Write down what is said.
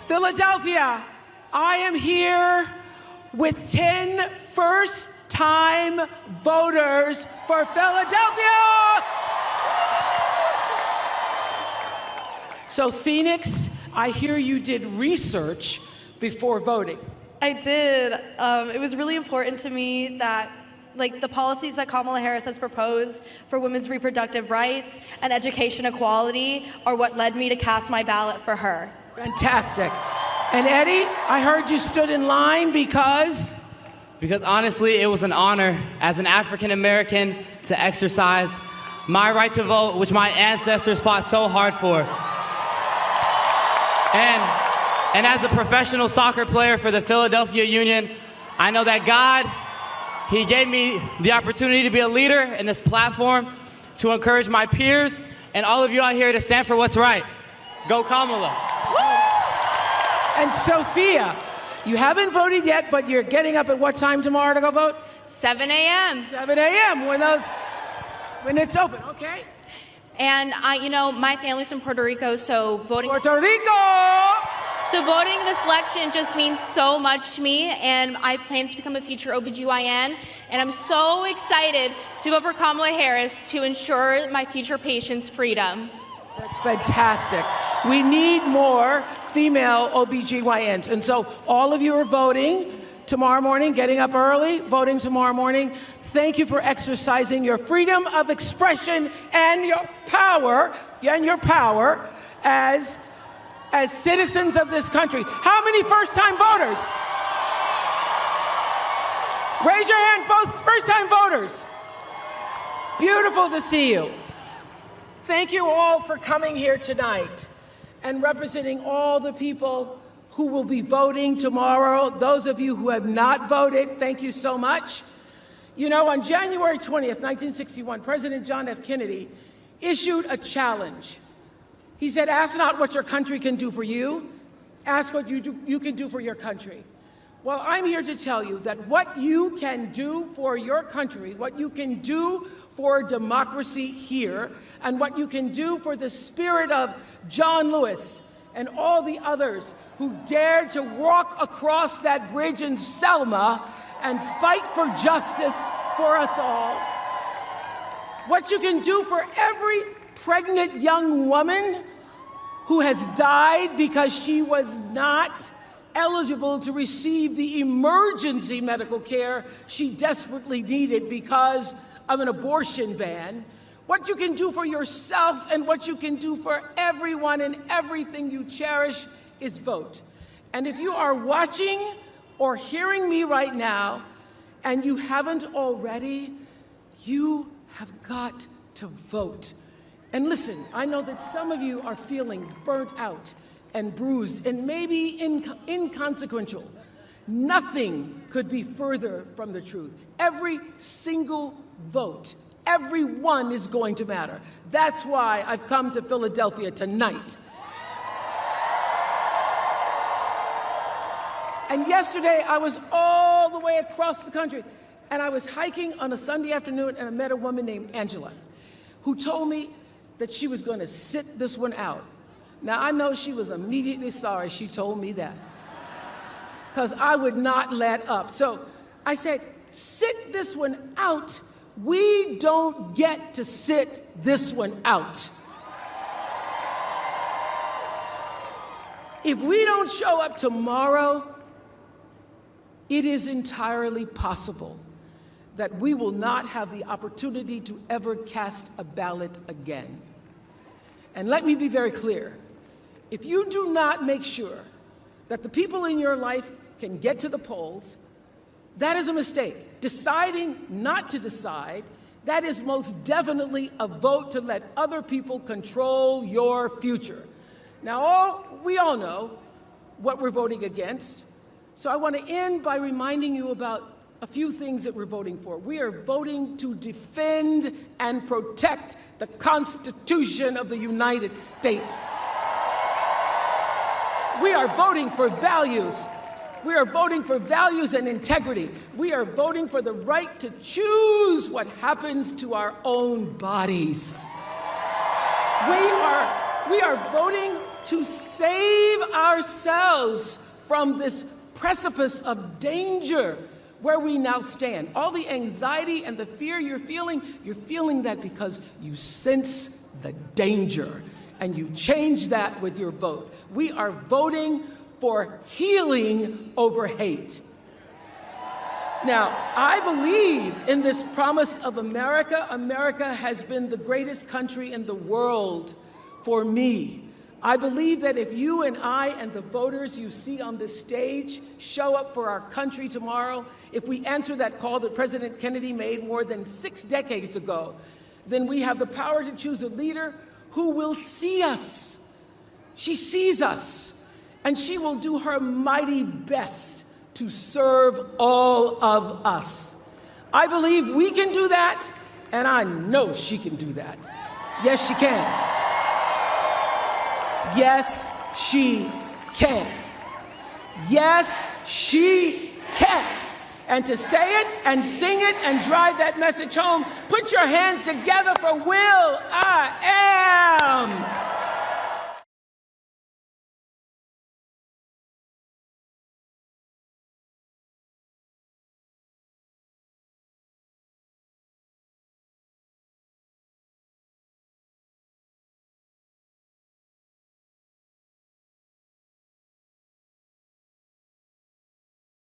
Philadelphia, I am here with 10 first-time voters for Philadelphia. So Phoenix, I hear you did research before voting. I did. It was really important to me that the policies that Kamala Harris has proposed for women's reproductive rights and education equality are what led me to cast my ballot for her. Fantastic. And Eddie, I heard you stood in line because? Because honestly, it was an honor as an African American to exercise my right to vote, which my ancestors fought so hard for. And as a professional soccer player for the Philadelphia Union, I know that God, He gave me the opportunity to be a leader in this platform to encourage my peers and all of you out here to stand for what's right. Go Kamala. And Sophia, you haven't voted yet, but you're getting up at what time tomorrow to go vote? 7 a.m. 7 a.m. when it's open, okay? And my family's from Puerto Rico, so voting. Puerto Rico! So voting this election just means so much to me, and I plan to become a future OBGYN, and I'm so excited to vote for Kamala Harris to ensure my future patients' freedom. That's fantastic. We need more female OBGYNs. And so all of you are voting tomorrow morning, getting up early, voting tomorrow morning. Thank you for exercising your freedom of expression and your power as citizens of this country. How many first-time voters? Raise your hand, first-time voters. Beautiful to see you. Thank you all for coming here tonight and representing all the people who will be voting tomorrow. Those of you who have not voted, thank you so much. You know, on January 20th, 1961, President John F. Kennedy issued a challenge. He said, ask not what your country can do for you, ask what you can do for your country. Well, I'm here to tell you that what you can do for your country, what you can do for democracy here, and what you can do for the spirit of John Lewis and all the others who dared to walk across that bridge in Selma and fight for justice for us all. What you can do for every pregnant young woman who has died because she was not eligible to receive the emergency medical care she desperately needed because of an abortion ban. What you can do for yourself and what you can do for everyone and everything you cherish is vote. And if you are watching or hearing me right now and you haven't already, you have got to vote. And listen, I know that some of you are feeling burnt out and bruised and maybe inconsequential. Nothing could be further from the truth. Every single vote, every one is going to matter. That's why I've come to Philadelphia tonight. And yesterday, I was all the way across the country, and I was hiking on a Sunday afternoon, and I met a woman named Angela, who told me that she was going to sit this one out. Now, I know she was immediately sorry she told me that, because I would not let up. So I said, sit this one out. We don't get to sit this one out. If we don't show up tomorrow, it is entirely possible that we will not have the opportunity to ever cast a ballot again. And let me be very clear. If you do not make sure that the people in your life can get to the polls, that is a mistake. Deciding not to decide, that is most definitely a vote to let other people control your future. Now, we all know what we're voting against. So I want to end by reminding you about a few things that we're voting for. We are voting to defend and protect the Constitution of the United States. We are voting for values. We are voting for values and integrity. We are voting for the right to choose what happens to our own bodies. We are voting to save ourselves from this precipice of danger where we now stand. All the anxiety and the fear you're feeling that because you sense the danger, and you change that with your vote. We are voting for healing over hate. Now, I believe in this promise of America. America has been the greatest country in the world for me. I believe that if you and I and the voters you see on this stage show up for our country tomorrow, if we answer that call that President Kennedy made more than 6 decades ago, then we have the power to choose a leader who will see us. She sees us, and she will do her mighty best to serve all of us. I believe we can do that, and I know she can do that. Yes, she can. Yes, she can. Yes, she can. And to say it and sing it and drive that message home, put your hands together for Will I Am.